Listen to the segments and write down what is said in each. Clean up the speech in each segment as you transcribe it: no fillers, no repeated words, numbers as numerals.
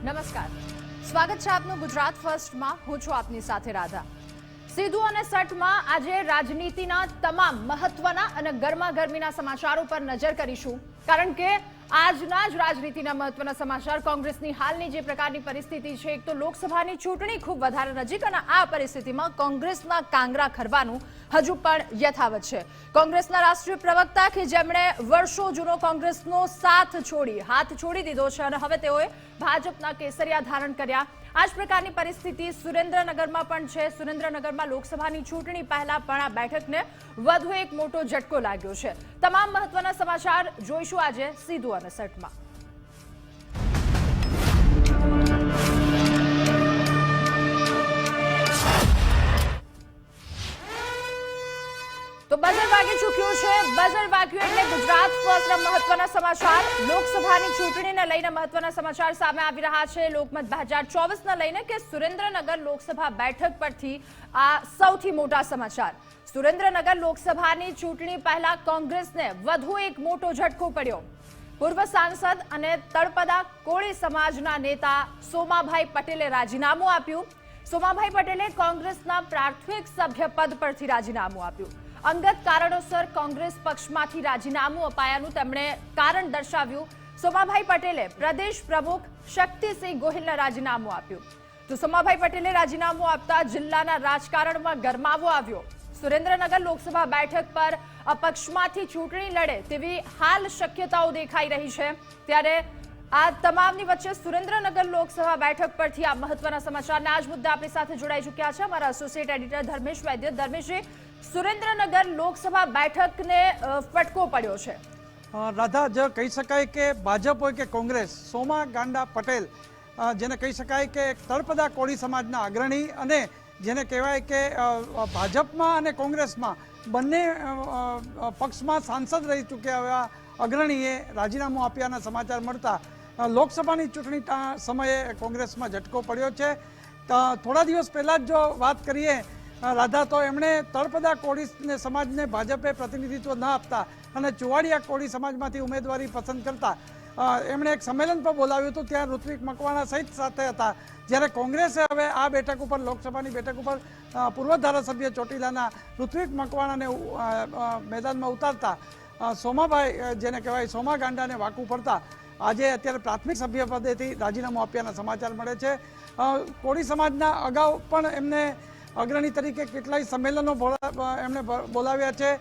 નમસ્કાર, સ્વાગત છે આપનું ગુજરાત ફર્સ્ટમાં. હું છું આપની સાથે રાધા. સીધું અને સટમાં આજે રાજનીતિના તમામ મહત્વના અને ગરમાગરમીના સમાચારો પર નજર કરીશું, કારણ કે આજના જ રાજનીતિના મહત્વના સમાચાર કોંગ્રેસની હાલની જે પ્રકારની પરિસ્થિતિ છે. એક તો લોકસભાની ચૂંટણી ખૂબ વધારે નજીક અને આ પરિસ્થિતિમાં કોંગ્રેસના કાંગરા ખરવાનું હજુ પણ યથાવત છે. કોંગ્રેસના રાષ્ટ્રીય પ્રવક્તા કે જેમણે વર્ષો જૂનો કોંગ્રેસનો હાથ છોડી દીધો છે અને હવે તેઓએ ભાજપના કેસરિયા ધારણ કર્યા. આ જ પ્રકારની પરિસ્થિતિ સુરેન્દ્રનગરમાં પણ છે. સુરેન્દ્રનગરમાં લોકસભાની ચૂંટણી પહેલા પણ આ બેઠકને વધુ એક મોટો ઝટકો લાગ્યો છે. તમામ મહત્વના સમાચાર જોઈશું આજે સીધું અને સટમાં. તો બઝર વાગી ચૂક્યું છે. બઝર વાગ્યું એટલે ગુજરાત ફર્સ્ટના મહત્વના સમાચાર. લોકસભાની ચૂંટણીને લઈને મહત્વના સમાચાર સામે આવી રહ્યા છે. લોકમત 2024ને લઈને કે સુરેન્દ્રનગર લોકસભા બેઠક પરથી આ સૌથી મોટા સમાચાર. સુરેન્દ્રનગર લોકસભાની ચૂંટણી પહેલા કોંગ્રેસને વધુ એક મોટો ઝટકો પડ્યો. પૂર્વ સાંસદ અને તળપદા કોળી સમાજના નેતા સોમાભાઈ પટેલે રાજીનામું આપ્યું. સોમાભાઈ પટેલે કોંગ્રેસના પ્રાથમિક સભ્યપદ પરથી રાજીનામું આપ્યું. અંગત કારણોસર કોંગ્રેસ પક્ષમાંથી રાજીનામું અપાયાનું તેમણે કારણ દર્શાવ્યું. સોમાભાઈ પટેલે પ્રદેશ પ્રમુખ શક્તિસિંહ ગોહિલને રાજીનામું આપ્યું. તો સોમાભાઈ પટેલે રાજીનામું આપતા જિલ્લાના રાજકારણમાં ગરમાવો આવ્યો. સુરેન્દ્રનગર લોકસભા બેઠક પર અપક્ષમાંથી ચૂંટણી લડે તેવી હાલ શક્યતાઓ દેખાઈ રહી છે. ત્યારે આ તમામની વચ્ચે સુરેન્દ્રનગર લોકસભા બેઠક પરથી આ મહત્વના સમાચારને આજ મુદ્દે આપણી સાથે જોડાઈ ચૂક્યા છે અમારા એસોસિએટ એડિટર ધર્મેશ વૈદ્ય. ધર્મેશજી, સુરેન્દ્રનગર લોકસભા બેઠકને ફટકો પડ્યો છે. રાધા, જો કહી શકાય કે ભાજપ હોય કે કોંગ્રેસ, સોમા ગાંડા પટેલ જેને કહી શકાય કે તળપદા કોળી સમાજના અગ્રણી અને જેને કહેવાય કે ભાજપમાં અને કોંગ્રેસમાં બંને પક્ષમાં સાંસદ રહી ચૂક્યા એવા અગ્રણીએ રાજીનામું આપ્યાના સમાચાર મળતા લોકસભાની ચૂંટણી સમયે કોંગ્રેસમાં ઝટકો પડ્યો છે. થોડા દિવસ પહેલાં જ જો વાત કરીએ રાધા, તો એમણે તળપદા કોળી સમાજને ભાજપે પ્રતિનિધિત્વ ન આપતા અને ચુવાડિયા કોળી સમાજમાંથી ઉમેદવારી પસંદ કરતા એમણે એક સંમેલન પણ બોલાવ્યું હતું. ત્યાં ઋત્વિક મકવાણા સહિત સાથે હતા. જ્યારે કોંગ્રેસે હવે આ બેઠક ઉપર, લોકસભાની બેઠક ઉપર પૂર્વ ધારાસભ્ય ચોટીલાના ઋત્વિક મકવાણાને મેદાનમાં ઉતારતા સોમાભાઈ, જેને કહેવાય સોમા ગાંડાને વાકું પડતા આજે અત્યારે પ્રાથમિક સભ્ય પદેથી રાજીનામું આપ્યાના સમાચાર મળે છે. કોળી સમાજના અગાઉ પણ એમને અગ્રણી તરીકે કેટલાય સંમેલનો એમણે બોલાવ્યા છે.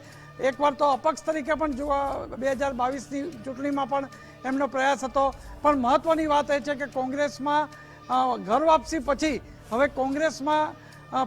એકવાર તો અપક્ષ તરીકે પણ 2022ની ચૂંટણીમાં પણ એમનો પ્રયાસ હતો. પણ મહત્વની વાત એ છે કે કોંગ્રેસમાં ઘર વાપસી પછી હવે કોંગ્રેસમાં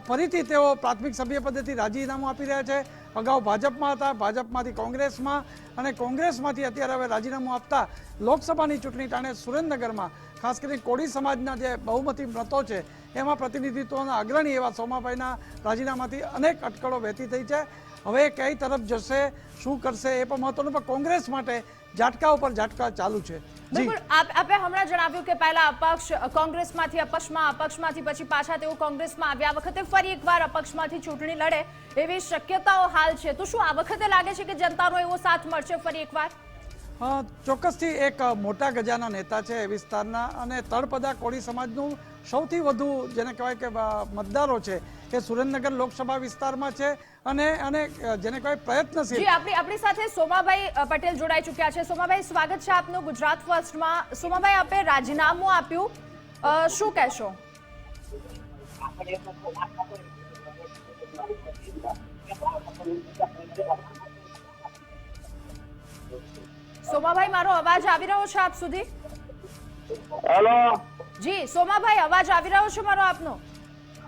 ફરીથી તેઓ પ્રાથમિક સભ્ય પદેથી રાજીનામું આપી રહ્યા છે. અગાઉ ભાજપમાં હતા, ભાજપમાંથી કોંગ્રેસમાં અને કોંગ્રેસમાંથી અત્યારે હવે રાજીનામું આપતા લોકસભાની ચૂંટણી ટાણે સુરેન્દ્રનગરમાં ખાસ કરીને કોળી સમાજના જે બહુમતી મતો છે એમાં પ્રતિનિધિત્વના અગ્રણી એવા સોમાભાઈના રાજીનામાથી અનેક અટકળો વહેતી થઈ છે. હવે કઈ તરફ જશે, શું કરશે એ પણ મહત્વનું, પણ કોંગ્રેસ માટે ઝાટકા ઉપર ઝાટકા ચાલુ છે. બિલકુલ, આપે હમણાં જણાવ્યું કે પહેલા અપક્ષ કોંગ્રેસમાંથી અપક્ષમાં, અપક્ષમાંથી પછી પાછા તેઓ કોંગ્રેસમાં આવ્યા. આ વખતે ફરી એકવાર અપક્ષમાંથી ચૂંટણી લડે એવી શક્યતાઓ હાલ છે. તો શું આ વખતે લાગે છે કે જનતાનો એવો સાથ મળશે ફરી એકવાર? ચોક્કસથી એક મોટા ગજાના નેતા છે એ વિસ્તારના અને તળપદા કોળી સમાજનું સૌથી વધુ જેને કહેવાય કે મતદારો છે એ સુરેન્દ્રનગર લોકસભા વિસ્તારમાં છે અને જેને કહેવાય પ્રયત્નશીલ. જી, આપણી સાથે સોમાભાઈ પટેલ જોડાઈ ચૂક્યા છે. સોમાભાઈ, સ્વાગત છે આપનું ગુજરાત ફર્સ્ટમાં. સોમાભાઈ, આપે રાજીનામું આપ્યું, શું કહેશો? સોમાભાઈ, મારો અવાજ આવી રહ્યો છે આપ સુધી? હેલો. જી સોમાભાઈ, અવાજ આવી રહ્યો છે મારો આપનો?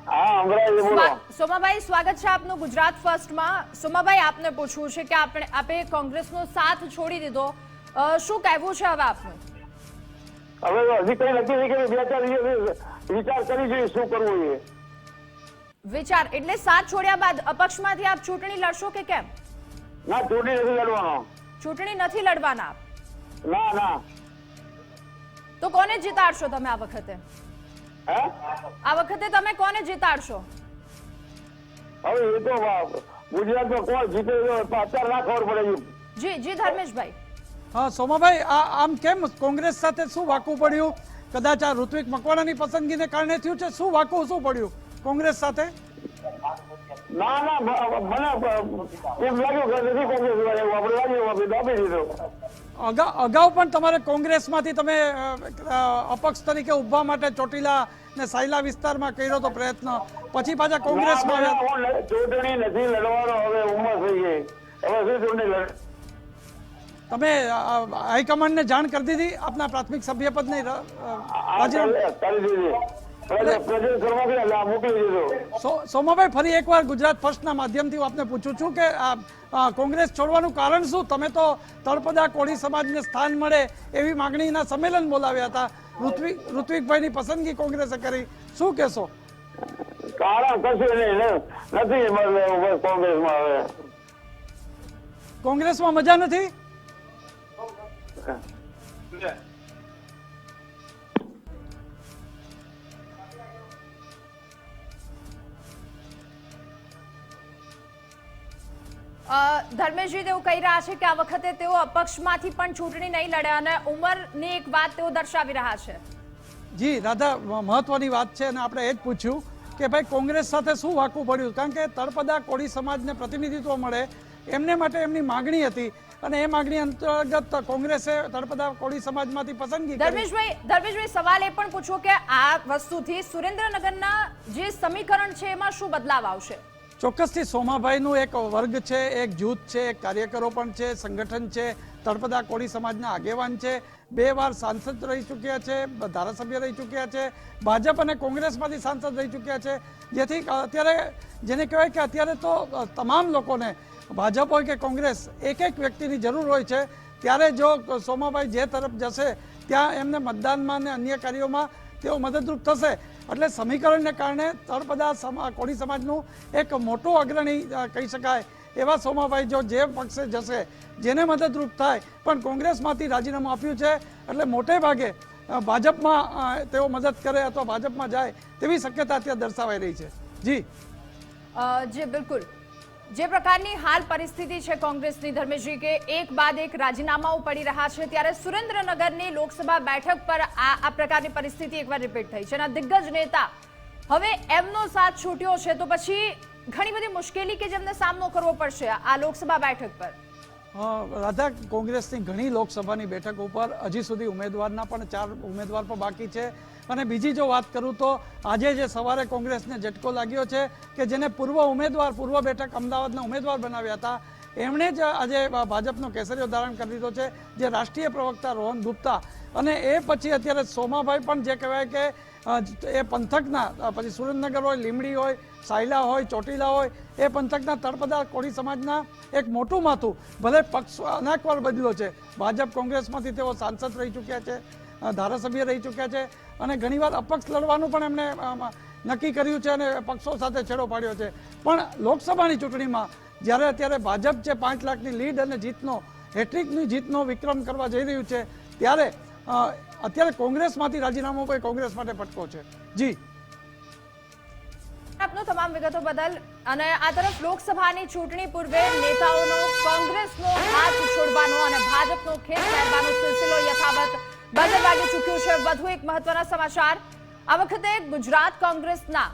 હા, અંગ્રેજી બોલો. સોમાભાઈ, સ્વાગત છે આપનું ગુજરાત ફર્સ્ટમાં. સોમાભાઈ, આપને પૂછવું છે કે આપે કોંગ્રેસનો સાથ છોડી દીધો, શું કહેવું છે હવે આપનું? હવે હજી કઈ નક્કી નહીં કર્યું, 2-4 દિવસ વિચાર કરી જોઈએ શું કરવું એ. વિચાર એટલે સાથ છોડ્યા બાદ અપક્ષમાંથી આપ ચૂંટણી લડશો કે કેમ? ના, ચૂંટણી નથી લડવાનો. ચૂંટણી નથી લડવાના આપ? ના ના. તો કોને જીતાડશો તમે આ વખતે? હે? આ વખતે તમે કોને જીતાડશો? હવે એ તો ગુજરાતમાં કોણ જીતે અત્યારે ના ખબર પડે. જી જી ધર્મેશભાઈ. સોમાભાઈ, આમ કેમ કોંગ્રેસ સાથે શું વાકું પડ્યું કદાચ આ ઋત્વિક મકવાણાની પસંદગીને કારણે થયું છે? શું વાકું શું પડ્યું કોંગ્રેસ સાથે? ના ના મને એમ લાગ્યું કે નથી કોંગ્રેસ વાળા આપણે લાગ્યું આપણે દાબી દીધો. અગાઉ પણ તમારે કોંગ્રેસમાંથી તમે અપક્ષ તરીકે ઉભા માટે ચોટીલા ને સાયલા વિસ્તારમાં કર્યો તો પ્રયત્ન, પછી પાછા કોંગ્રેસમાં આવ્યા. ચૂંટણી નથી લડવાનો, હવે ઉંમર થઈ ગઈ, હવે શું ચૂંટણી લડ. તમે હાઈકમાન્ડને જાણ કરી દીધી આપના પ્રાથમિક સભ્યપદની કરી દીધી, પ્રેઝન્ટ કરવા ગયા એટલે મોકલી દીધો. સોમાભાઈ, ફરી એકવાર ગુજરાત ફર્સ્ટના માધ્યમથી હું આપને પૂછું છું કે કોંગ્રેસ છોડવાનું કારણ શું? તમે તો તળપદા કોળી સમાજને સ્થાન મળે એવી માંગણીના સંમેલન બોલાવ્યા હતા, ઋત્વિકભાઈની પસંદગી કોંગ્રેસે કરી, શું કહેશો? કારણ કશું નહીં, નથી કોંગ્રેસમાં. હવે કોંગ્રેસમાં મજા નથી? ધર્મેશજી તેઓ કહી રહ્યા છે કે આ વખતે તેઓ અપક્ષમાંથી પણ ચૂંટણી નહીં લડે અને ઉંમરની એક વાત તેઓ દર્શાવી રહ્યા છે. જી રાધા, મહત્વની વાત છે અને આપણે એ જ પૂછ્યું કે ભાઈ કોંગ્રેસ સાથે શું વાકું પડ્યું? કારણ કે તળપદા કોળી સમાજને પ્રતિનિધિત્વ મળે એમને માટે એમની માંગણી હતી અને એ માંગણી અંતર્ગત કોંગ્રેસે તળપદા કોળી સમાજમાંથી પસંદગી કરી. ધર્મેશભાઈ, સવાલ એ પણ પૂછો કે આ વસ્તુથી સુરેન્દ્રનગરના જે સમીકરણ છે એમાં શું બદલાવ આવશે? ચોક્કસથી સોમાભાઈનું એક વર્ગ છે, એક જૂથ છે, એક કાર્યકરો પણ છે, સંગઠન છે, તળપદા કોળી સમાજના આગેવાન છે, 2 વાર સાંસદ રહી ચૂક્યા છે, ધારાસભ્ય રહી ચૂક્યા છે, ભાજપ અને કોંગ્રેસમાંથી સાંસદ રહી ચૂક્યા છે, જેથી અત્યારે જેને કહેવાય કે અત્યારે તો તમામ લોકોને ભાજપ હોય કે કોંગ્રેસ એક વ્યક્તિની જરૂર હોય છે. ત્યારે જો સોમાભાઈ જે તરફ જશે ત્યાં એમને મતદાનમાં અને અન્ય કાર્યોમાં તેઓ મદદરૂપ થશે. એટલે સમીકરણને કારણે તળપદા કોળી સમાજનું એક મોટું અગ્રણી કહી શકાય એવા સોમાભાઈ જો જે પક્ષે જશે, જેને મદદરૂપ થાય, પણ કોંગ્રેસમાંથી રાજીનામું આપ્યું છે એટલે મોટે ભાગે ભાજપમાં તેઓ મદદ કરે અથવા ભાજપમાં જાય તેવી શક્યતા અત્યારે દર્શાવાઈ રહી છે. જી બિલકુલ. જે પ્રકારની હાલ પરિસ્થિતિ છે કોંગ્રેસની, ધર્મેશજી, કે એક બાદ એક રાજીનામાઓ પડી રહ્યા છે, ત્યારે સુરેન્દ્રનગરની લોકસભા બેઠક પર આ પ્રકારની પરિસ્થિતિ એકવાર રિપીટ થઈ છે અને દિગ્ગજ નેતા હવે એમનો સાથ છૂટ્યો છે, તો પછી ઘણી બધી મુશ્કેલી કે જેમને સામનો કરવો પડશે આ લોકસભા બેઠક પર. રાધા, કોંગ્રેસની ઘણી લોકસભાની બેઠક ઉપર હજી સુધી ઉમેદવારના પણ 4 ઉમેદવાર પણ બાકી છે. અને બીજી જો વાત કરું તો આજે જે સવારે કોંગ્રેસને ઝટકો લાગ્યો છે કે જેને પૂર્વ બેઠક અમદાવાદના ઉમેદવાર બનાવ્યા હતા, એમણે જ આજે ભાજપનો કેસરીઓ ધારણ કરી દીધો છે, જે રાષ્ટ્રીય પ્રવક્તા રોહન ગુપ્તા. અને એ પછી અત્યારે સોમાભાઈ પણ જે કહેવાય કે એ પંથકના, પછી સુરેન્દ્રનગર હોય, લીમડી હોય, સાયલા હોય, ચોટીલા હોય, એ પંથકના તળપદા કોળી સમાજના એક મોટું માથું. ભલે પક્ષ અનેકવાર બદલ્યો છે, ભાજપ કોંગ્રેસમાંથી તેઓ સાંસદ રહી ચૂક્યા છે, ધારાસભ્ય રહી ચૂક્યા છે અને ઘણીવાર અપક્ષ લડવાનું પણ એમણે નક્કી કર્યું છે અને પક્ષો સાથે છેડો પાડ્યો છે. પણ લોકસભાની ચૂંટણીમાં જ્યારે અત્યારે ભાજપ છે 5 લાખની લીડ અને જીતનો, હેટ્રિકની જીતનો વિક્રમ કરવા જઈ રહ્યું છે, ત્યારે અત્યારે કોંગ્રેસમાંથી રાજીનામું કોઈ કોંગ્રેસ માટે ફટકો છે. જી, આપનો તમામ વિગતો બદલ. અને આ તરફ લોકસભાની ચૂંટણી પૂર્વે નેતાઓનો કોંગ્રેસનો હાથ છોડવાનો અને ભાજપનો ખેસ પહેરવાનો સિલસિલો યથાવત બજાર વાગી ચૂક્યું છે. વધુ એક મહત્વના સમાચાર, આ વખતે ગુજરાત કોંગ્રેસના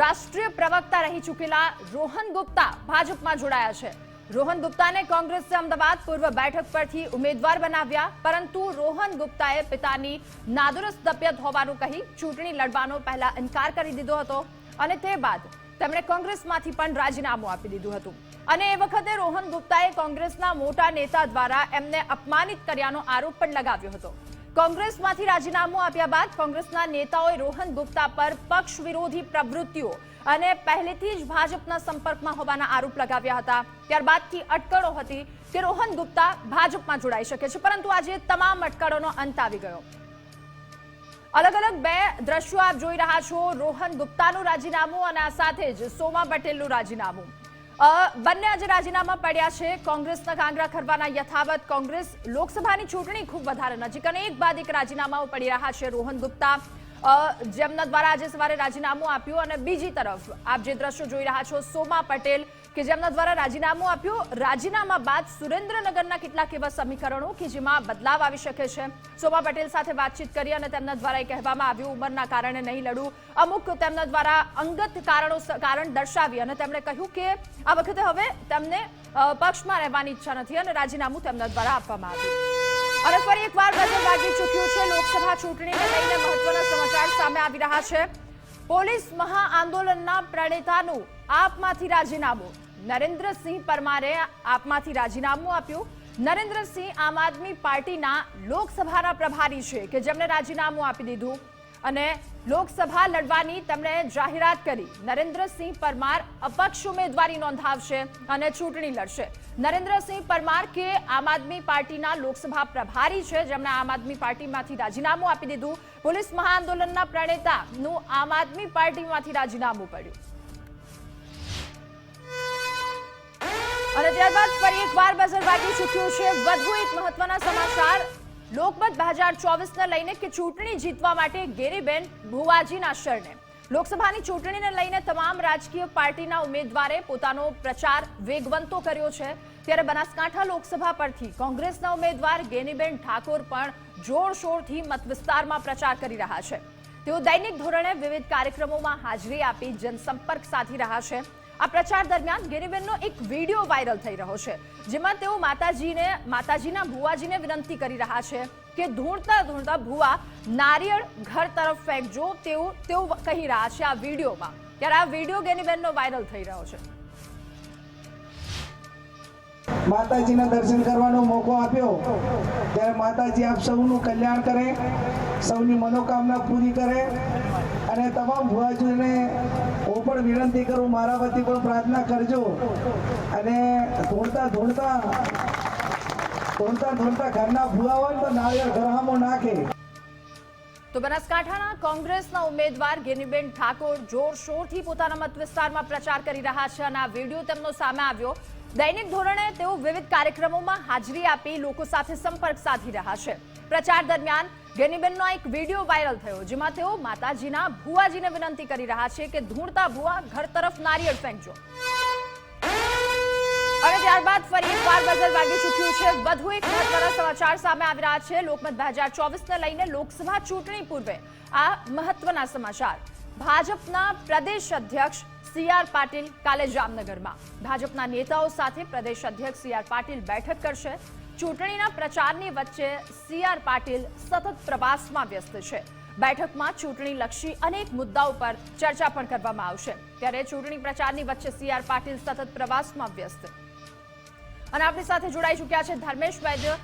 રાષ્ટ્રીય પ્રવક્તા રહી ચૂકેલા રોહન ગુપ્તા ભાજપમાં જોડાયા છે. રોહન ગુપ્તાને કોંગ્રેસે અમદાવાદ પૂર્વ બેઠક પરથી ઉમેદવાર બનાવ્યા, પરંતુ રોહન ગુપ્તાએ પિતાની નાદુરસ્ત તબિયત હોવાનું કહી ચૂંટણી લડવાનો પહેલા ઇનકાર કરી દીધો હતો અને તે બાદ તેમણે કોંગ્રેસમાંથી પણ રાજીનામું આપી દીધું હતું. અને એ વખતે રોહન ગુપ્તાએ કોંગ્રેસના મોટા નેતા દ્વારા એમને અપમાનિત કર્યાનો આરોપ પણ લગાવ્યો હતો. કોંગ્રેસમાંથી રાજીનામું આપ્યા બાદ કોંગ્રેસના નેતાઓએ રોહન ગુપ્તા પર પક્ષ વિરોધી પ્રવૃત્તિઓ અને પહેલેથી જ ભાજપના સંપર્કમાં હોવાના આરોપ લગાવ્યા હતા. ત્યારબાદથી અટકળો હતી કે રોહન ગુપ્તા ભાજપમાં જોડાઈ શકે છે, પરંતુ આજે તમામ અટકળોનો અંત આવી ગયો. અલગ અલગ 2 દ્રશ્યો આપ જોઈ રહ્યા છો, રોહન ગુપ્તાનું રાજીનામું અને આ સાથે જ સોમા પટેલનું રાજીનામું. બંને આજે રાજીનામા પડ્યા છે. કોંગ્રેસના કાંગરા ખરવાના યથાવત કોંગ્રેસ લોકસભાની ચૂંટણી ખૂબ વધારે નજીક અને એક બાદ એક રાજીનામાઓ પડી રહ્યા છે. રોહન ગુપ્તા જેમના દ્વારા આજે સવારે રાજીનામું આપ્યું અને બીજી તરફ આપ જે દ્રશ્યો જોઈ રહ્યા છો, સોમા પટેલ કે જેમના દ્વારા રાજીનામું આપ્યું. રાજીનામા બાદ સુરેન્દ્રનગરના કેટલાક એવા સમીકરણો કે જેમાં બદલાવ આવી શકે છે. સોમા પટેલ સાથે વાતચીત કરી અને તેમના દ્વારા એ કહેવામાં આવ્યું ઉંમરના કારણે નહીં લડું. અમુક તેમના દ્વારા અંગત કારણ દર્શાવી અને તેમણે કહ્યું કે આ વખતે હવે તેમને પક્ષમાં રહેવાની ઈચ્છા નથી અને રાજીનામું તેમના દ્વારા આપવામાં આવ્યું. અને ફરી એકવાર બજર વાગી ચૂક્યું છે. લોકસભા ચૂંટણીને લઈને મહત્વના સમાચાર સામે આવી રહ્યા છે. પોલીસ મહાઆંદોલનના પ્રણેતાનું આપમાંથી રાજીનામું. નરેન્દ્રસિંહ પરમારે આપમાંથી રાજીનામું આપ્યું. નરેન્દ્રસિંહ આમ આદમી પાર્ટીના લોકસભાના પ્રભારી છે કે જેમણે રાજીનામું આપી દીધું અને લોકસભા લડવાની તેમણે જાહેરાત કરી. નરેન્દ્રસિંહ પરમાર અપક્ષ ઉમેદવારી નોંધાવશે અને ચૂંટણી લડશે. નરેન્દ્રસિંહ પરમાર કે આમ આદમી પાર્ટીના લોકસભા પ્રભારી છે જેમણે આમ આદમી પાર્ટીમાંથી રાજીનામું આપી દીધું. પોલીસ મહાઆંદોલનના પ્રણેતાનું આમ આદમી પાર્ટીમાંથી રાજીનામું પડ્યું. અને ત્યારબાદ ફરી એકવાર બઝર વાગી ચૂક્યું છે. વધુ એક મહત્વના સમાચાર લોકમત 2024ને લઈને કે ચૂંટણી જીતવા માટે ગેરીબેન ભુવાજીના શરણે. લોકસભાની ચૂંટણીને લઈને તમામ રાજકીય પાર્ટીના ઉમેદવારે પોતાનો પ્રચાર વેગવંતો કર્યો છે. ત્યારે બનાસકાંઠા લોકસભા પરથી કોંગ્રેસના ઉમેદવાર ગેનીબેન ઠાકોર પણ જોરશોરથી મતવિસ્તારમાં પ્રચાર કરી રહ્યા છે. તેઓ દૈનિક ધોરણે વિવિધ કાર્યક્રમોમાં હાજરી આપી જનસંપર્ક સાધી રહ્યા છે. આ પ્રચાર દરમિયાન ગેનીબેનનો એક વિડીયો વાયરલ થઈ રહ્યો છે જેમાં તેઓ માતાજીના ભુવાજીને વિનંતી કરી રહ્યા છે કે ધૂણતા ધૂણતા ભુવા નારિયેળ ઘર તરફ ફેંકજો તેઓ કહી રહ્યા છે આ વિડીયોમાં. ત્યારે આ વિડીયો ગેનીબેનનો વાયરલ થઈ રહ્યો છે. માતાજીના દર્શન કરવાનો મોકો આપ્યો ત્યારે માતાજી આપ સૌનું કલ્યાણ કરે, સૌની મનોકામના પૂરી કરે અને તમામ ભુવાજીઓને હું પણ વિનંતી કરું, મારા વતી પણ પ્રાર્થના કરજો અને ધૂણતા ઘરના ભુવા હોય તો નાળિયેર ઘરહામો નાખે. તો બનાસકાંઠાના કોંગ્રેસના ઉમેદવાર ગેનીબેન ઠાકોર જોરશોરથી પોતાના મત વિસ્તારમાં પ્રચાર કરી રહ્યા છે અને આ વિડીયો તેમનો સામે આવ્યો. દૈનિક ધોરણે તેઓ વિવિધ કાર્યક્રમોમાં હાજરી આપી લોકો સાથે સંપર્ક સાધી રહ્યા છે. પ્રચાર દરમિયાન ગેનીબેનનો એક વિડીયો વાયરલ થયો જેમાં તેઓ માતાજીના ભુવાજીને વિનંતી કરી રહ્યા છે કે ધૂણતા ભુવા ઘર તરફ નારિયેળ ફેંકજો. અને ત્યારબાદ ફરી એકવાર બઝર વાગી ચૂક્યું છે. વધુ એક મહત્વના સમાચાર સામે આવી રહ્યા છે. લોકમત 2024ને લઈને લોકસભા ચૂંટણી પૂર્વે આ મહત્વના સમાચાર. ભાજપના પ્રદેશ અધ્યક્ષ સી.આર. પાટીલ કાલે જામનગરમાં ભાજપના નેતાઓ સાથે પ્રદેશ અધ્યક્ષ સી.આર. પાટીલ બેઠક કરશે. ચૂંટણીના પ્રચારની વચ્ચે સી.આર. પાટીલ સતત પ્રવાસમાં વ્યસ્ત છે. બેઠકમાં ચૂંટણીલક્ષી અનેક મુદ્દાઓ પર ચર્ચા પણ કરવામાં આવશે. ત્યારે ચૂંટણી પ્રચારની વચ્ચે સી.આર. પાટીલ સતત પ્રવાસમાં વ્યસ્ત. અને આપણી સાથે જોડાઈ ચૂક્યા છે ધર્મેશ વૈદ્ય.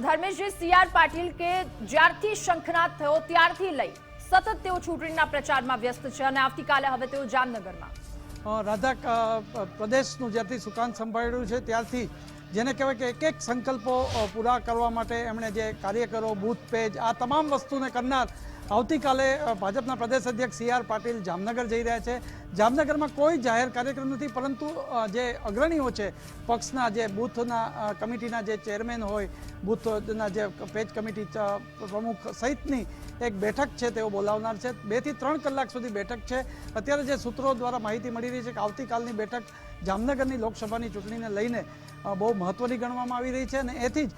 ધર્મેશજી, સી.આર. પાટીલ કે જ્યારથી શંખનાદ થયો ત્યારથી લઈ સતત તેઓ ચૂંટણીના પ્રચારમાં વ્યસ્ત છે અને આવતીકાલે હવે તેઓ જામનગરમાં. રાધા, પ્રદેશનું જ્યારથી સુકાન સંભાળ્યું છે ત્યારથી જેને કહેવાય કે એક એક સંકલ્પો પૂરા કરવા માટે એમણે જે કાર્યકરો, બૂથ પેજ, આ તમામ વસ્તુને કરનાર આવતીકાલે ભાજપના પ્રદેશ અધ્યક્ષ સી.આર. પાટીલ જામનગર જઈ રહ્યા છે. જામનગરમાં કોઈ જાહેર કાર્યક્રમ નથી, પરંતુ જે અગ્રણીઓ છે પક્ષના, જે બૂથના કમિટીના જે ચેરમેન હોય, બૂથના જે પેજ કમિટી પ્રમુખ સહિતની એક બેઠક છે તેઓ બોલાવનાર છે. 2 થી 3 કલાક સુધી બેઠક છે. અત્યારે જે સૂત્રો દ્વારા માહિતી મળી રહી છે કે આવતીકાલની બેઠક જામનગરની લોકસભાની ચૂંટણીને લઈને બહુ મહત્વની ગણવામાં આવી રહી છે અને એથી જ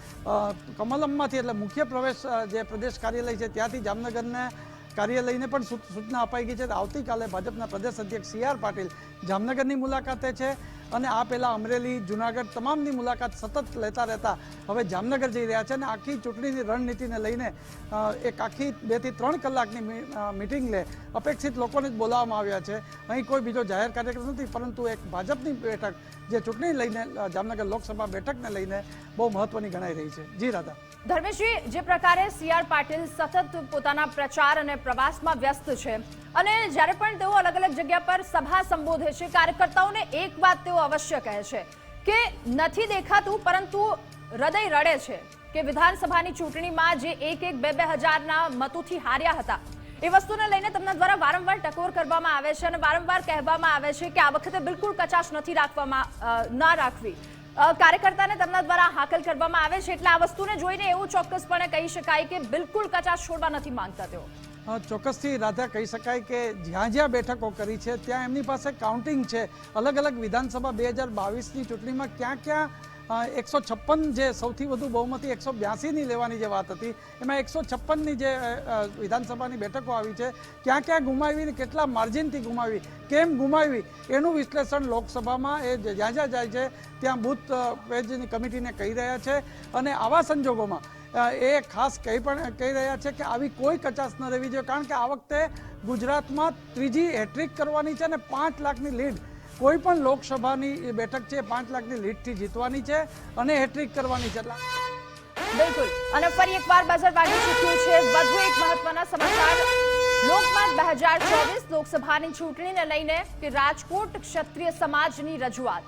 કમલમમાંથી એટલે મુખ્ય પ્રવેશ જે પ્રદેશ કાર્યાલય છે ત્યાંથી જામનગરના કાર્યાલયને પણ સૂચના અપાઈ ગઈ છે. આવતીકાલે ભાજપના પ્રદેશ અધ્યક્ષ સી.આર. પાટીલ જામનગરની મુલાકાતે છે અને આ પહેલાં અમરેલી, જુનાગઢ તમામની મુલાકાત સતત લેતા રહેતા હવે જામનગર જઈ રહ્યા છે અને આખી ચૂંટણીની રણનીતિને લઈને એક આખી 2 થી 3 કલાકની મિટિંગ લે અપેક્ષિત લોકોને જ બોલાવવામાં આવ્યા છે. અહીં કોઈ બીજો જાહેર કાર્યક્રમ નથી, પરંતુ એક ભાજપની બેઠક જે ચૂંટણી લઈને જામનગર લોકસભા બેઠકને લઈને બહુ મહત્વની ગણાઈ રહી છે. જી રાધા. ધર્મેશજી, જે પ્રકારે સી.આર. પાટીલ સતત પોતાના પ્રચાર અને પ્રવાસમાં વ્યસ્ત છે અને જ્યારે પણ તેઓ અલગ અલગ જગ્યા પર સભા સંબોધે છે કાર્યકર્તાઓને એક વાત તેઓ અવશ્ય કહે છે કે નથી દેખાતું પરંતુ હૃદય રડે છે કે વિધાનસભાની ચૂંટણીમાં જે 1-2 હજારના મતોથી હાર્યા હતા એ વસ્તુને લઈને તેમના દ્વારા વારંવાર ટકોર કરવામાં આવે છે અને વારંવાર કહેવામાં આવે છે કે આ વખતે બિલકુલ કચાશ નથી રાખવી. કાર્યકર્તાને તેમના દ્વારા હાકલ કરવામાં આવે છે એટલે આ વસ્તુને જોઈને એવું ચોક્કસપણે કહી શકાય કે બિલકુલ કચાશ છોડવા નથી માંગતા તેઓ. ચોક્કસથી રાધા કહી શકાય કે જ્યાં જ્યાં બેઠકો કરી છે ત્યાં એમની પાસે કાઉન્ટિંગ છે. અલગ અલગ વિધાનસભા 2022ની ચૂંટણીમાં ક્યાં 156 જે સૌથી વધુ બહુમતી 182ની લેવાની જે વાત હતી એમાં 156ની જે વિધાનસભાની બેઠકો આવી છે ક્યાં ગુમાવી ને કેટલા માર્જિનથી ગુમાવી, કેમ ગુમાવી એનું વિશ્લેષણ લોકસભામાં એ જ્યાં જ્યાં જાય છે ત્યાં બૂથ પેજની કમિટીને કહી રહ્યા છે. અને આવા સંજોગોમાં એ ખાસ કહી રહ્યા છે કે આવી કોઈ કચાશ ન રહેવી જોઈએ, કારણ કે આ વખતે ગુજરાતમાં ત્રીજી હેટ્રિક કરવાની છે અને 5 લાખની લીડ કોઈ પણ લોકસભાની બેઠક છે 5 લાખની લીડથી જીતવાની છે અને હેટ્રિક કરવાની છે. બિલકુલ. અને ફરી એકવાર બઝર વાગી ચૂક્યું છે. વધુ એક મહત્વના સમાચાર લોકમત 2024 લોકસભાની ચૂંટણીને લઈને કે રાજકોટ ક્ષત્રિય સમાજની રજૂઆત.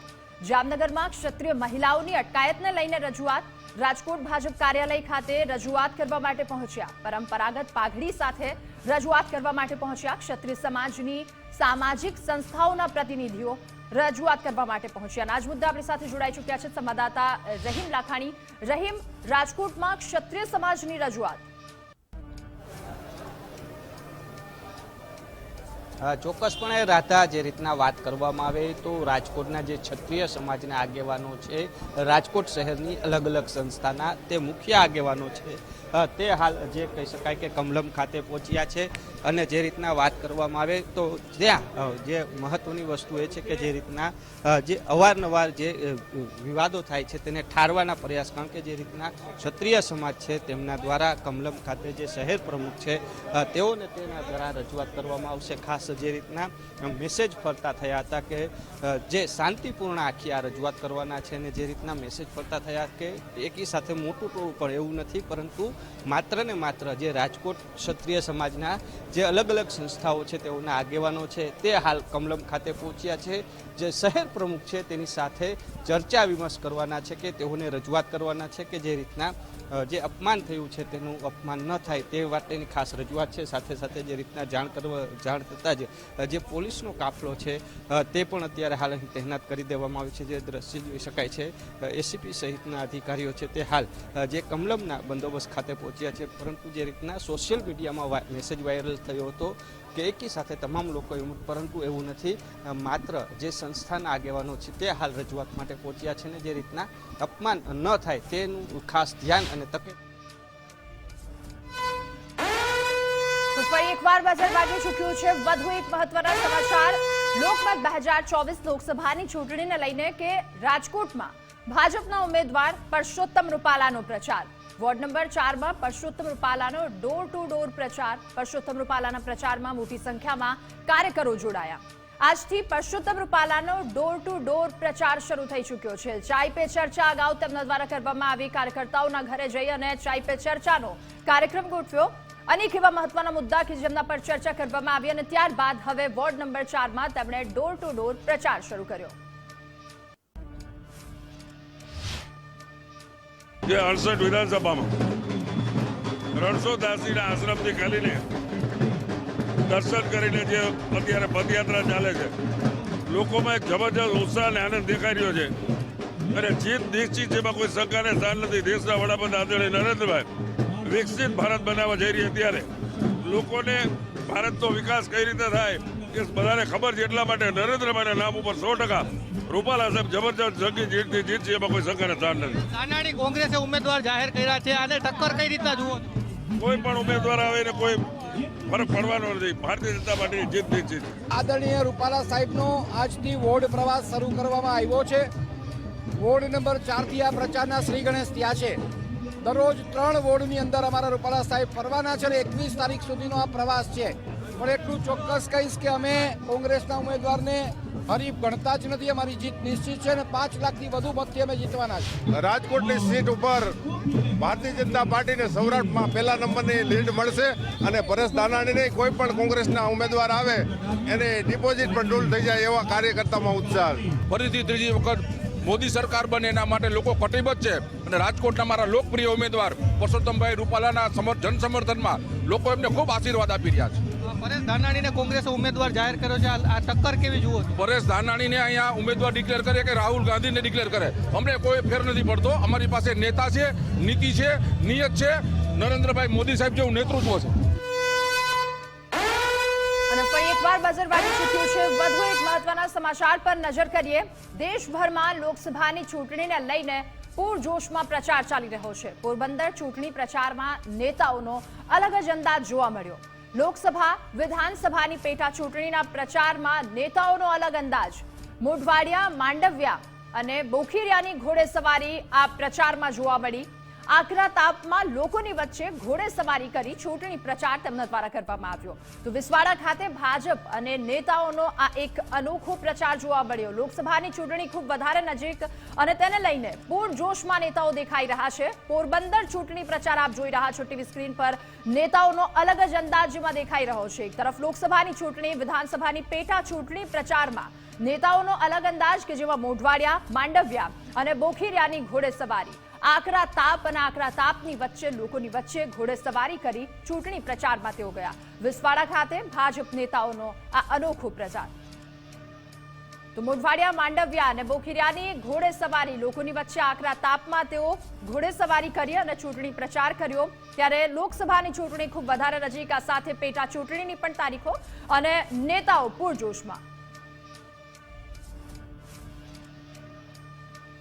જામનગરમાં ક્ષત્રિય મહિલાઓની અટકાયતને લઈને રજૂઆત. રાજકોટ ભાજપ કાર્યાલય ખાતે રજૂઆત કરવા માટે પહોંચ્યા. પરંપરાગત પાઘડી સાથે રજૂઆત કરવા માટે પહોંચ્યા. ક્ષત્રિય સમાજની સામાજિક સંસ્થાઓના પ્રતિનિધિઓ રજૂઆત કરવા માટે પહોંચ્યા. આજ મુદ્દે આપણી સાથે જોડાઈ ચૂક્યા છે સંવાદદાતા રહીમ લાખાણી. રહીમ, રાજકોટમાં ક્ષત્રિય સમાજની રજૂઆત. ચોક્કસપણે રાધા, જે રીતના વાત કરવામાં આવે તો રાજકોટના જે ક્ષત્રિય સમાજના આગેવાનો છે, રાજકોટ શહેરની અલગ અલગ સંસ્થાના તે મુખ્ય આગેવાનો છે, તે હાલ જે કહી શકાય કે કમલમ ખાતે પહોંચ્યા છે. અને જે રીતના વાત કરવામાં આવે તો ત્યાં જે મહત્વની વસ્તુ એ છે કે જે રીતના જે અવારનવાર જે વિવાદો થાય છે તેને ઠારવાના પ્રયાસ, કારણ કે જે રીતના ક્ષત્રિય સમાજ છે તેમના દ્વારા કમલમ ખાતે જે શહેર પ્રમુખ છે તેઓને તેના દ્વારા રજૂઆત કરવામાં આવશે. ખાસ જે રીતના મેસેજ ફરતા થયા હતા કે જે શાંતિપૂર્ણ આખી આ રજૂઆત કરવાના છે, અને જે રીતના મેસેજ ફરતા થયા કે એકી સાથે મોટું ટોળું પણ એવું નથી, પરંતુ માત્ર ને માત્ર જે રાજકોટ ક્ષત્રિય સમાજના જે અલગ અલગ સંસ્થાઓ છે તેઓના આગેવાનો છે તે હાલ કમલમ ખાતે પહોંચ્યા છે. જે શહેર પ્રમુખ છે તેની સાથે ચર્ચા વિમર્શ કરવાના છે કે તેઓને રજૂઆત કરવાના છે કે જે રીતના જે અપમાન થયું છે તેનું અપમાન ન થાય તે માટેની ખાસ રજૂઆત છે. સાથે સાથે જે રીતના જાણ થતાં જ જે પોલીસનો કાફલો છે તે પણ અત્યારે હાલ અહીં તહેનાત કરી દેવામાં આવ્યો છે. જે દ્રશ્ય જોઈ શકાય છે, એસીપી સહિતના અધિકારીઓ છે તે હાલ જે કમલમના બંદોબસ્ત ખાતે પહોંચ્યા છે. પરંતુ જે રીતના સોશિયલ મીડિયામાં મેસેજ વાયરલ થયો હતો કે એકી સાથે તમામ લોકો, પરંતુ એવું નથી, માત્ર જે સંસ્થાના આગેવાનો છે તે હાલ રજૂઆત માટે પહોંચ્યા છે. ને જે રીતના અપમાન ન થાય તેનું ખાસ ધ્યાન અને તકે. તો ફરી એકવાર બજાર વાગી ચૂક્યું છે. વધુ એક મહત્વના સમાચાર લોકમત 2024 લોકસભાની ચૂંટણીને લઈને કે રાજકોટમાં ભાજપના ઉમેદવાર પરસોત્તમ રૂપાલાનો પ્રચાર. વોર્ડ નંબર 4માં પરસોત્તમ રૂપાલાનો ડોર ટુ ડોર પ્રચાર. પરસોત્તમ રૂપાલાના પ્રચારમાં મોટી સંખ્યામાં કાર્યકરો જોડાયા. આજથી પરસોત્તમ રૂપાલાનો ડોર ટુ ડોર પ્રચાર શરૂ થઈ ચૂક્યો છે. ચાય પે ચર્ચા અગાઉ તેમના દ્વારા કરવામાં આવી. કાર્યકર્તાઓના ઘરે જઈ અને ચાય પે ચર્ચાનો કાર્યક્રમ ગોઠવ્યો. અનેક એવા મહત્વના મુદ્દા કે જેમના પર ચર્ચા કરવામાં આવી અને ત્યારબાદ હવે વોર્ડ નંબર 4માં તેમણે ડોર ટુ ડોર પ્રચાર શરૂ કર્યો. જે 68 વિધાનસભામાં રણછોડદાસજીના આશ્રમથી ખાલીને દર્શન કરીને જે અત્યારે પદયાત્રા ચાલે છે, લોકોમાં એક જબરજસ્ત ઉત્સાહ અને આનંદ દેખાઈ રહ્યો છે. અને જીત નિશ્ચિત, જેમાં કોઈ શંકાને સ્થાન નથી. દેશના વડાપ્રધાન આદરણીય નરેન્દ્રભાઈ વિકસિત ભારત બનાવવા જઈ રહ્યા, ત્યારે લોકોને ભારતનો વિકાસ કઈ રીતે થાય એ બધાને ખબર છે. એટલા માટે નરેન્દ્રભાઈના નામ ઉપર 100% રૂપાલા સાહેબ જબરજસ્ત જંગી જીતથી જીતશે, એમાં કોઈ શંકાને સ્થાન નથી. નાનાણી કોંગ્રેસે ઉમેદવાર જાહેર કર્યા છે, આને ટક્કર કઈ રીતના જુઓ? કોઈ પણ ઉમેદવાર આવે ને કોઈ ફરક પડવાનો નથી. ભારતીય જનતા પાર્ટીની જીત નિશ્ચિત. આદરણીય રૂપાલા સાહેબનો આજથી વોર્ડ પ્રવાસ શરૂ કરવામાં આવ્યો છે. વોર્ડ નંબર 4 થી આ પ્રચારના શ્રી ગણેશ ત્યાં છે. દરરોજ 3 વોર્ડની અંદર અમારા રૂપાલા સાહેબ ફરવાના છે અને 21 તારીખ સુધીનો આ પ્રવાસ છે. પણ એટલું ચોક્કસ કહીશ કે અમે કોંગ્રેસના ઉમેદવારને હરીફ ગણતા જ નથી. અમારી જીત નિશ્ચિત છે અને 5 લાખથી વધુ મતથી અમે જીતવાના છે. રાજકોટની સીટ ઉપર ભારતીય જનતા પાર્ટીને સૌરાષ્ટ્રમાં પહેલા નંબરની લીડ મળશે અને પરેશ ધાનાણીને કોઈ પણ કોંગ્રેસના ઉમેદવાર આવે એને ડિપોઝિટ પણ ડૂલ થઈ જાય એવા કાર્યકર્તામાં ઉત્સાહ. ફરીથી ત્રીજી વખત મોદી સરકાર બને એના માટે લોકો કટિબદ્ધ છે અને રાજકોટના મારા લોકપ્રિય ઉમેદવાર પરસોત્તમભાઈ રૂપાલાના જનસમર્થનમાં લોકો એમને ખૂબ આશીર્વાદ આપી રહ્યા છે. પરેશ ધાનાણીને કોંગ્રેસે ઉમેદવાર જાહેર કર્યો છે, આ ટક્કર કેવી જુઓ? પરેશ ધાનાણીને અહીંયા ઉમેદવાર ડિક્લેર કરે કે રાહુલ ગાંધીને ડિક્લેર કરે, અમને કોઈ ફેર નથી પડતો. અમારી પાસે નેતા છે, નીતિ છે, નિયત છે, નરેન્દ્રભાઈ મોદી સાહેબ જેવું નેતૃત્વ છે. બઝર વાગી ચૂક્યું છે। વધુ એક મહત્વના સમાચાર પર નજર કરીએ। દેશભરમાં લોકસભાની ચૂંટણીને લઈને પૂરજોશમાં પ્રચાર ચાલી રહ્યો છે। પોરબંદર ચૂંટણી પ્રચારમાં નેતાઓનો અલગ જ અંદાજ જોવા મળ્યો। લોકસભા વિધાનસભાની પેટા ચૂંટણીના પ્રચારમાં નેતાઓનો અલગ અંદાજ। મોઢવાડિયા, માંડવિયા અને બોખીરિયાની ઘોડેસવારી આ પ્રચારમાં જોવા મળી। આકરા તાપમાં લોકોની વચ્ચે ઘોડેસવારી કરી ચૂંટણી પ્રચાર તેમના દ્વારા કરવામાં આવ્યો। તો વિસવાડા ખાતે ભાજપ અને નેતાઓનો આ એક અનોખો પ્રચાર જોવા મળ્યો। લોકસભાની ચૂંટણી ખૂબ વધારે નજીક અને તેને લઈને પૂરજોશમાં નેતાઓ દેખાઈ રહ્યા છે। પોરબંદર ચૂંટણી પ્રચાર આપ જોઈ રહ્યા છો ટીવી સ્ક્રીન પર। નેતાઓનો અલગ જ અંદાજમાં દેખાઈ રહ્યો છે। એક તરફ લોકસભાની ચૂંટણી, વિધાનસભાની પેટા ચૂંટણી પ્રચારમાં નેતાઓનો અલગ અંદાજ કે જેમાં મોઢવાડિયા, માંડવિયા અને બોખીરિયાની ઘોડેસવારી। આકરા તાપ અને આકરા તાપની વચ્ચે લોકોની વચ્ચે ઘોડેસવારી કરી ચૂંટણી પ્રચારમાં તેઓ ગયા। વિસવાડા ખાતે ભાજપ નેતાઓનો આ અનોખો પ્રચાર। તો મોઢવાડિયા, માંડવિયા અને બોખીરિયાની ઘોડેસવારી, લોકોની વચ્ચે આકરા તાપમાં તેઓ ઘોડેસવારી કરી અને ચૂંટણી પ્રચાર કર્યો। ત્યારે લોકસભાની ચૂંટણી ખૂબ વધારે નજીક, આ સાથે પેટા ચૂંટણીની પણ તારીખો અને નેતાઓ પૂરજોશમાં।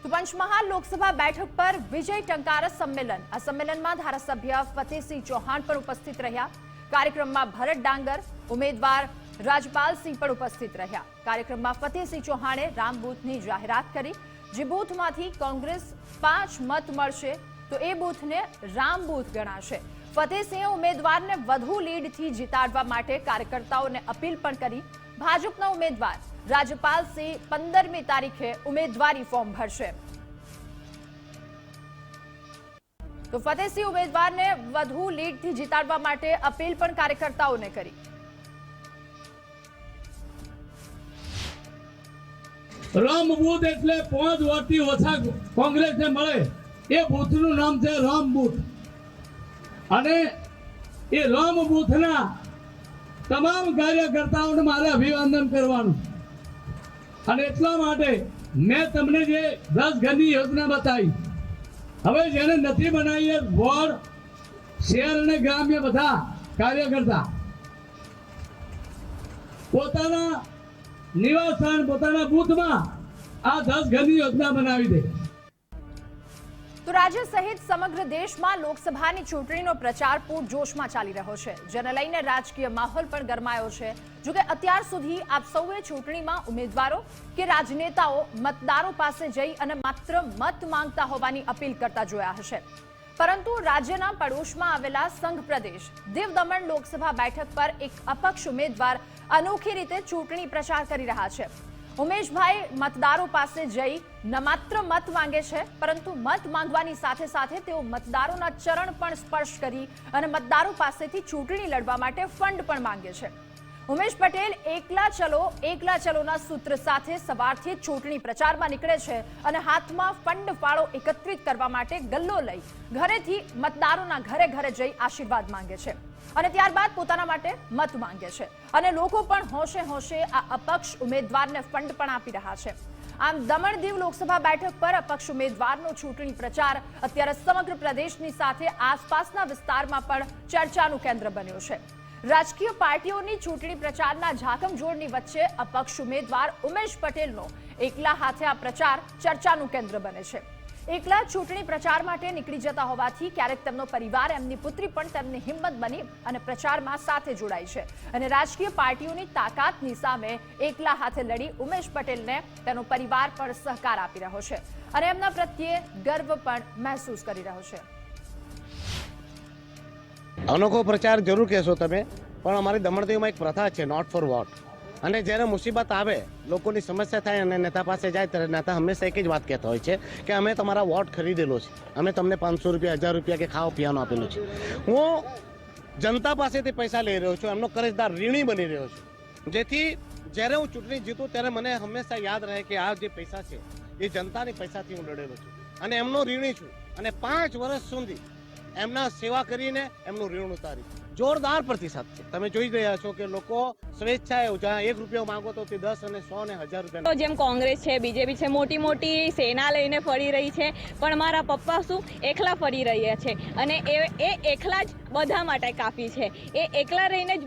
તો પંચમહાલ લોકસભા બેઠક પર વિજય ટંકાર સંમેલન। આ સંમેલનમાં ધારાસભ્ય ફતેહસિંહ ચૌહાણ પણ ઉપસ્થિત રહ્યા। કાર્યક્રમમાં ભરત ડાંગર, ઉમેદવાર રાજપાલસિંહ પણ ઉપસ્થિત રહ્યા। કાર્યક્રમમાં ફતેહસિંહ ચૌહાણે રામ બૂથની જાહેરાત કરી। જે બૂથમાંથી કોંગ્રેસ 5 મત મળશે તો એ બૂથને રામ બૂથ ગણાશે। ફતેહસિંહે ઉમેદવારને વધુ લીડથી જીતાડવા માટે કાર્યકર્તાઓને અપીલ પણ કરી। ભાજપના ઉમેદવાર રાજપાલસિંહ 15મી તારીખે ઉમેદવારી ફોર્મ ભરશે। તો ફતેહસિંહ ઉમેદવારને વધુ લીડથી જીતાડવા માટે અપીલ પણ કાર્યકર્તાઓને કરી। રામ બૂથ એટલે 5 વોટથી ઓછા કોંગ્રેસને મળે એ બૂથનું નામ છે રામ બૂથ। અને એ રામ બૂથના તમામ કાર્યકર્તાઓને મારે અભિવાદન કરવાનું। અને એટલા માટે મેં તમને જે 10 ઘરની યોજના બતાવી, હવે જેને નથી બનાવી એ વોર્ડ, શહેર અને ગ્રામ્ય બધા કાર્યકર્તા પોતાના નિવાસ સ્થાન, પોતાના બૂથમાં આ 10 ઘરની યોજના બનાવી દે। તો રાજ્ય સહિત સમગ્ર દેશમાં લોકસભાની ચૂંટણીનો પ્રચાર પૂરજોશમાં ચાલી રહ્યો છે, જેને લઈને રાજકીય માહોલ પણ ગરમાયો છે। જોકે અત્યાર સુધી આપ સૌએ ચૂંટણીમાં ઉમેદવારો કે રાજનેતાઓ મતદારો પાસે જઈ અને માત્ર મત માંગતા હોવાની અપીલ કરતા જોયા હશે, પરંતુ રાજ્યના પડોશમાં આવેલા સંઘ પ્રદેશ દીવ દમણ લોકસભા બેઠક પર એક અપક્ષ ઉમેદવાર અનોખી રીતે ચૂંટણી પ્રચાર કરી રહ્યા છે। ઉમેશભાઈ મતદારો પાસે જઈ ન માત્ર મત માંગે છે, પરંતુ મત માંગવાની સાથે સાથે તેઓ મતદારોના ચરણ પણ સ્પર્શ કરી અને મતદારો પાસેથી ચૂંટણી લડવા માટે ફંડ પણ માંગે છે। ઉમેશ પટેલ એકલા ચલોના સૂત્ર સાથે સવારથી ચૂંટણી પ્રચારમાં નીકળે છે અને હાથમાં ફંડ ફાળો એકત્રિત કરવા માટે ગલ્લો લઈ ઘરેથી મતદારોના ઘરે ઘરે જઈ આશીર્વાદ માંગે છે અને ત્યારબાદ પોતાના માટે મત માંગે છે અને લોકો પણ હોશે હોશે આ અપક્ષ ઉમેદવારને ફંડ પણ આપી રહ્યા છે। આમ દમણ દીવ લોકસભા બેઠક પર અપક્ષ ઉમેદવારનો ચૂંટણી પ્રચાર અત્યારે સમગ્ર પ્રદેશની સાથે આસપાસના વિસ્તારમાં પણ ચર્ચાનું કેન્દ્ર બન્યો છે। રાજકીય પાર્ટીઓની ચૂંટણી પ્રચારના ઝાકમઝોળની વચ્ચે અપક્ષ ઉમેદવાર ઉમેશ પટેલનો એકલા હાથે આ પ્રચાર ચર્ચાનું કેન્દ્ર બને છે। એકલા ચૂંટણી પ્રચાર માટે નીકળી જતા હોવાથી ક્યારેક તેમનો પરિવાર, એમની પુત્રી પણ તેમની હિંમત બની અને પ્રચારમાં સાથે જોડાઈ છે અને રાજકીય પાર્ટીઓની તાકાતની સામે એકલા હાથે લડી ઉમેશ પટેલને તેનો પરિવાર પણ સહકાર આપી રહ્યો છે અને એમના પ્રત્યે ગર્વ પણ મહેસૂસ કરી રહ્યો છે। અનોખો પ્રચાર જરૂર કહેશો તમે, પણ અમારી દમણ દીવમાં એક પ્રથા છે નોટ ફોર વોટ। અને જ્યારે મુસીબત આવે, લોકોની સમસ્યા થાય અને નેતા પાસે જાય ત્યારે નેતા હંમેશા એક જ વાત કહેતા હોય છે કે અમે તમારા વોટ ખરીદેલો છે, અમે તમને 500 રૂપિયા, 1000 રૂપિયા કે ખાવા પીવાનું આપેલું છે। હું જનતા પાસેથી પૈસા લઈ રહ્યો છું, એમનો કરજદાર ઋણી બની રહ્યો છું, જેથી જ્યારે હું ચૂંટણી જીતું ત્યારે મને હંમેશા યાદ રહે કે આ જે પૈસા છે એ જનતાની પૈસાથી હું લડેલો છું અને એમનો ઋણી છું અને 5 વર્ષ સુધી એમના સેવા કરીને એમનું ઋણ ઉતારીશ। જોરદાર પ્રતિસાદ છે. તમે જોઈ રહ્યા છો કે લોકો સ્વેચ્છાએ જ્યાં 1 રૂપિયો માંગો તો તે 10 અને 100 અને 1000 રૂપિયા. તો જેમ કોંગ્રેસ છે, બીજેપી છે, મોટી મોટી સેના લઈને ફરી રહી છે, પણ મારા પપ્પા શું એકલા ફરી રહ્યા છે અને એ એકલા જ બધા માટે કાફી છે. એ એકલા રહીને જ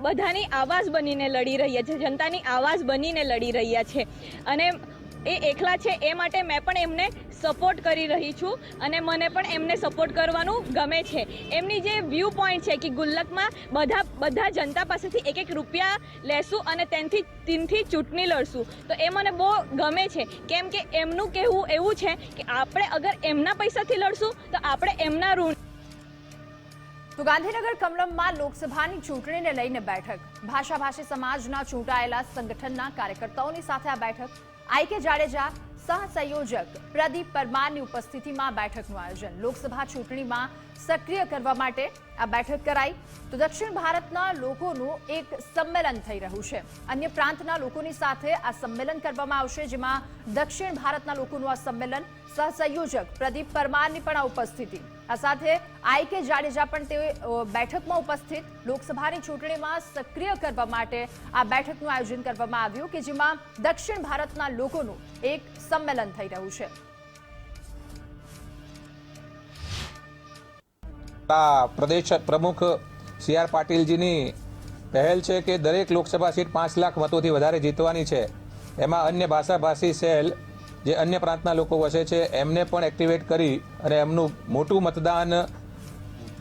બધાની આવાજ બનીને લડી રહ્યા છે, જનતાની આવાજ બનીને લડી રહ્યા છે અને એ એકલા છે એ માટે મેં પણ એમને સપોર્ટ કરી રહી છું અને મને પણ એમને સપોર્ટ કરવાનું ગમે છે. એમની જે વ્યૂ પોઈન્ટ છે કે ગુલ્લકમાં બધા જનતા પાસેથી 1-1 રૂપિયા લેશું અને તેનથી ચૂંટણી લડશું, તો એ મને બહુ ગમે છે. કેમ કે એમનું કહેવું એવું છે કે આપણે અગર એમના પૈસાથી લડશું તો આપણે એમના ઋણ. તો ગાંધીનગર કમલમમાં લોકસભાની ચૂંટણીને લઈને બેઠક. ભાષાભાષી સમાજના ચૂંટાયેલા સંગઠનના કાર્યકર્તાઓની સાથે આ બેઠક. આઈ.કે. જાડેજા સહસંયોજક પ્રદીપ પરમારની ઉપસ્થિતિમાં બેઠકનું આયોજન. લોકસભા ચૂંટણીમાં સક્રિય કરવા માટે આ બેઠક કરાઈ. તો દક્ષિણ ભારતના લોકોનું એક સંમેલન થઈ રહ્યું છે. અન્ય પ્રાંતના લોકોની સાથે આ સંમેલન કરવામાં આવશે, જેમાં દક્ષિણ ભારતના લોકોનું આ સંમેલન. સહસંયોજક પ્રદીપ પરમારની પણ આ ઉપસ્થિતિ. આ સાથે આઈ.કે. જાડેજા પણ તે બેઠકમાં ઉપસ્થિત. લોકસભાની ચૂંટણીમાં સક્રિય કરવા માટે આ બેઠકનું આયોજન કરવામાં આવ્યું કે જેમાં દક્ષિણ ભારતના લોકોનું એક સંમેલન થઈ રહ્યું છે. પ્રદેશ પ્રમુખ સી.આર. પાટીલજીની પહેલ છે કે દરેક લોકસભા સીટ 5 લાખ મતોથી વધારે જીતવાની છે. એમાં અન્ય ભાષાભાષી સેલ જે અન્ય પ્રાંતના લોકો વસે છે એમને પણ એક્ટિવેટ કરી અને એમનું મોટું મતદાન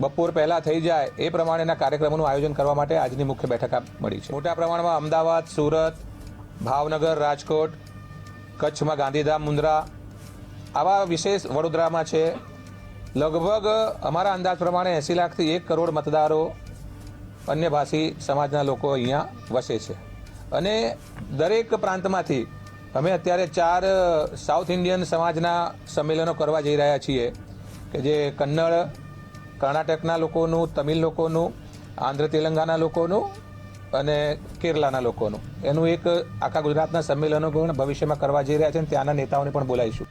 બપોર પહેલા થઈ જાય એ પ્રમાણેના કાર્યક્રમોનું આયોજન કરવા માટે આજની મુખ્ય બેઠક મળી છે. મોટા પ્રમાણમાં અમદાવાદ, સુરત, ભાવનગર, રાજકોટ, કચ્છમાં ગાંધીધામ, મુન્દ્રા, આવા વિશેષ વડોદરામાં છે. લગભગ અમારા અંદાજ પ્રમાણે 80 લાખથી 1 કરોડ મતદારો અન્ય ભાષી સમાજના લોકો અહીંયા વસે છે અને દરેક પ્રાંતમાંથી અમે અત્યારે 4 સાઉથ ઇન્ડિયન સમાજના સંમેલનો કરવા જઈ રહ્યા છીએ કે જે કન્નડ, કર્ણાટકના લોકોનું, તમિલ લોકોનું, આંધ્ર તેલંગાના લોકોનું અને કેરલાના લોકોનું. એનું એક આખા ગુજરાતના સંમેલનો પણ ભવિષ્યમાં કરવા જઈ રહ્યા છે અને ત્યાંના નેતાઓને પણ બોલાવીશું.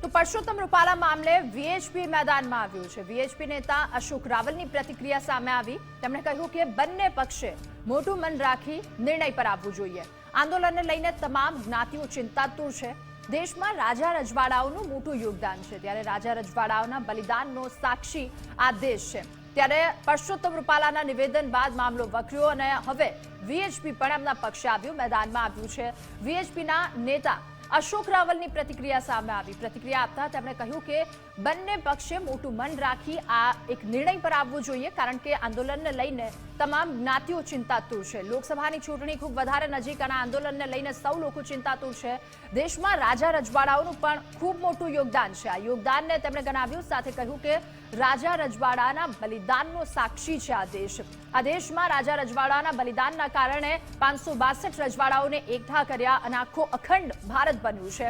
તો પરસોત્તમ રૂપાલા મામલે વીએચપી મેદાનમાં આવ્યું છે. વીએચપી નેતા અશોક રાવલની પ્રતિક્રિયા સામે આવી. તેમણે કહ્યું કે બંને પક્ષે મોટું મન રાખી નિર્ણય પર આવવું જોઈએ. આંદોલનને લઈને તમામ જ્ઞાતિઓ ચિંતાતુર છે. દેશમાં રાજા રજવાડાઓનું મોટું યોગદાન છે, ત્યારે રાજા રજવાડાઓના બલિદાનનો સાક્ષી આ દેશ છે. ત્યારે પરસોત્તમ રૂપાલાના નિવેદન બાદ મામલો વકર્યો અને હવે વીએચપી પણ એમના પક્ષે આવ્યું, મેદાનમાં આવ્યું છે. વીએચપીના નેતા અશોક રાવલની પ્રતિક્રિયા સામે આવી. પ્રતિક્રિયા આપતા તેમણે કહ્યું કે બંને પક્ષે મોટું મન રાખી આ એક નિર્ણય પર આવવું જોઈએ, કારણ કે આંદોલનને લઈને તમામ જ્ઞાતિઓ ચિંતાતુર છે. લોકસભાની ચૂંટણી ખૂબ વધારે નજીક અને આંદોલનને લઈને સૌ લોકો ચિંતાતુર છે. દેશમાં રાજા રજવાડાઓનું પણ ખૂબ મોટું યોગદાન છે. આ યોગદાનને તેમણે ગણાવ્યું. સાથે કહ્યું કે રાજા રજવાડાના બલિદાનનો સાક્ષી છે આ દેશ. આ દેશમાં રાજા રજવાડાના બલિદાનના કારણે 562 રજવાડાઓને એકઠા કર્યા અને આખો અખંડ ભારત બન્યું છે.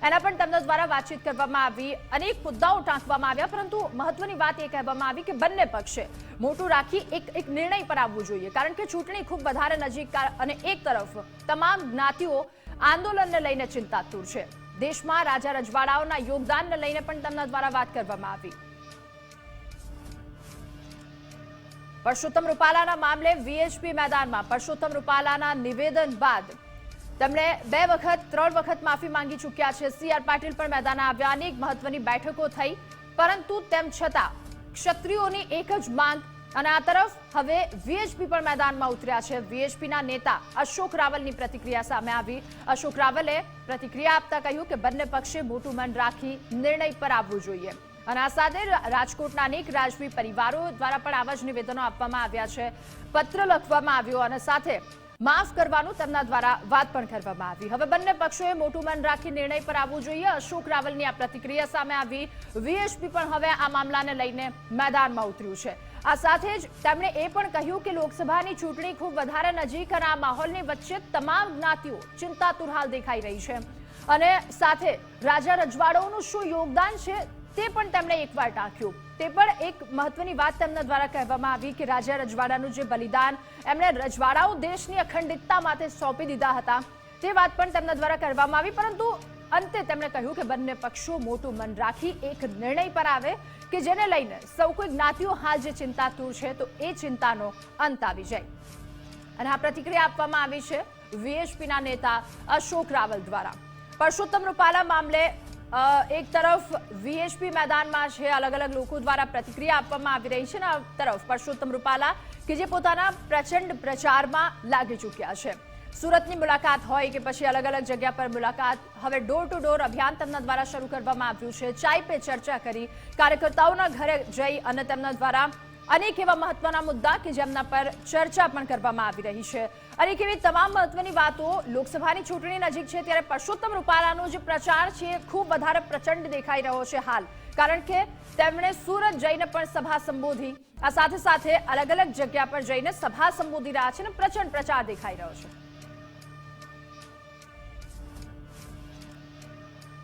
એના પણ તેમના દ્વારા વાતચીત કરવામાં આવી. અનેક મુદ્દાઓ ટાંકવામાં આવ્યા, પરંતુ મહત્વની વાત એ કહેવામાં આવી કે બંને પક્ષે મોટું રાખી એક નિર્ણય પર આવવું જોઈએ, કારણ કે ચૂંટણી ખૂબ વધારે નજીક અને એક તરફ તમામ જ્ઞાતિઓ આંદોલનને લઈને ચિંતાતુર છે. દેશમાં રાજા રજવાડાઓના યોગદાનને લઈને પણ તેમના દ્વારા વાત કરવામાં આવી. પરસોત્તમ રૂપાલાના મામલે વીએચપી મેદાનમાં. પરસોત્તમ રૂપાલાના નિવેદન બાદ તેમણે 2 વખત 3 વખત માફી માંગી ચૂક્યા છે. સી.આર. પાટીલ પણ મેદાને આવ્યા. અનેક મહત્વની બેઠકો થઈ, પરંતુ તેમ છતાં ક્ષત્રિયોની એક જ માંગ અને આ તરફ હવે વીએચપી પણ મેદાનમાં ઉતર્યા છે. વીએચપીના નેતા અશોક રાવલની પ્રતિક્રિયા સામે આવી. અશોક રાવલે પ્રતિક્રિયા આપતા કહ્યું કે બંને પક્ષે મોટું મન રાખી નિર્ણય પર આવવું જોઈએ. અને આ સાથે રાજકોટના અનેક રાજવી પરિવારો દ્વારા પણ આવા જ નિવેદનો આપવામાં આવ્યા છે. પત્ર લખવામાં આવ્યો અને સાથે માફ કરવાનું તેમના દ્વારા વાત પણ કરવામાં આવી. હવે બંને પક્ષોએ મોટું મન રાખી નિર્ણય પર આવવું જોઈએ. અશોક રાવલની આ પ્રતિક્રિયા સામે આવી. વીએચપી પણ હવે આ મામલાને લઈને મેદાનમાં ઉતર્યું છે. આ સાથે જ તેમણે એ પણ કહ્યું કે લોકસભાની ચૂંટણી ખૂબ વધારે નજીક અને આ માહોલની વચ્ચે તમામ જ્ઞાતિઓ ચિંતાતુર હાલ દેખાઈ રહી છે અને સાથે રાજા રજવાડાઓનું શું યોગદાન છે તે પણ તેમણે એકવાર ટાંક્યું. તે પણ એક મહત્વની વાત તેમના દ્વારા કહેવામાં આવી કે રાજા રજવાડાનું જે બલિદાન એમણે રજવાડાઓ દેશની અખંડિતતા માટે સોંપી દીધા હતા, તે વાત પણ તેમના દ્વારા કરવામાં આવી. પરંતુ અંતે તેમણે કહ્યું કે બંને પક્ષો મોટું મન રાખી એક નિર્ણય પર આવે કે જેને લઈને સૌ કોઈ જ્ઞાતિઓ હાલ જે ચિંતાતુર છે તો એ ચિંતાનો અંત આવી જાય। અને આ પ્રતિક્રિયા આપવામાં આવી છે વીએચપીના નેતા અશોક રાવલ દ્વારા। પરસોત્તમ રૂપાલા મામલે એક તરફ વીએચપી મેદાનમાં છે, અલગ અલગ લોકો દ્વારા પ્રતિક્રિયા આપવામાં આવી રહી છે, અને આ તરફ પરસોત્તમ રૂપાલા કે જે પોતાના પ્રચંડ પ્રચારમાં લાગી ચૂક્યા છે। સુરતની મુલાકાત હોય કે પછી અલગ અલગ જગ્યા પર મુલાકાત, હવે ડોર ટુ ડોર અભિયાન તેમના દ્વારા શરૂ કરવામાં આવ્યું છે। ચાય પે ચર્ચા કરી કાર્યકર્તાઓના ઘરે જઈ અને તેમના દ્વારા અનેક એવા મહત્વના મુદ્દા કે જેમના પર ચર્ચા પણ કરવામાં આવી રહી છે। અનેક એવી તમામ મહત્વની વાતો। લોકસભાની ચૂંટણી નજીક છે ત્યારે પરસોત્તમ રૂપાલાનો જે પ્રચાર છે એ ખૂબ વધારે પ્રચંડ દેખાઈ રહ્યો છે હાલ, કારણ કે તેમણે સુરત જઈને પણ સભા સંબોધી, આ સાથે સાથે અલગ અલગ જગ્યા પર જઈને સભા સંબોધી રહ્યા છે અને પ્રચંડ પ્રચાર દેખાઈ રહ્યો છે।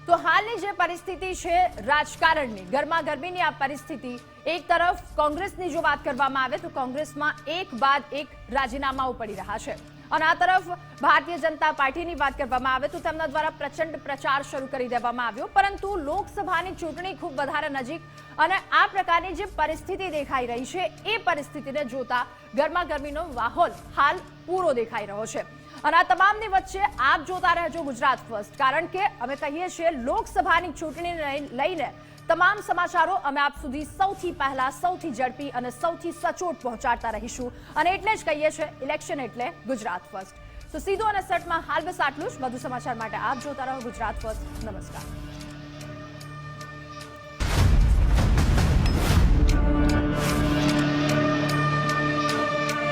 તો હાલની જે પરિસ્થિતિ છે રાજકારણની, ગરમાગરમીની આ પરિસ્થિતિ, એક તરફ કોંગ્રેસની જો વાત કરવામાં આવે તો કોંગ્રેસમાં એક બાદ એક રાજીનામાઓ પડી રહ્યા છે, અને આ તરફ ભારતીય જનતા પાર્ટીની વાત કરવામાં આવે તો તેમના દ્વારા પ્રચંડ પ્રચાર શરૂ કરી દેવામાં આવ્યો। પરંતુ લોકસભાની ચૂંટણી ખૂબ વધારે નજીક અને આ પ્રકારની જે પરિસ્થિતિ દેખાઈ રહી છે એ પરિસ્થિતિને જોતા ગરમાગરમીનો માહોલ હાલ પૂરો દેખાઈ રહ્યો છે। અને આ તમામની વચ્ચે આપ જોતા રહેજો ગુજરાત ફર્સ્ટ, કારણ કે અમે કહીએ છીએ લોકસભાની ચૂંટણીને લઈને તમામ સમાચારો અમે આપ સુધી સૌથી પહેલા, સૌથી ઝડપી અને સૌથી સચોટ પહોંચાડતા રહીશું, અને એટલે જ કહીએ છીએ ઇલેક્શન એટલે ગુજરાત ફર્સ્ટ। તો સીધો અને સટમાં હાલ બસ આટલું જ। વધુ સમાચાર માટે આપ જોતા રહો ગુજરાત ફર્સ્ટ। નમસ્કાર।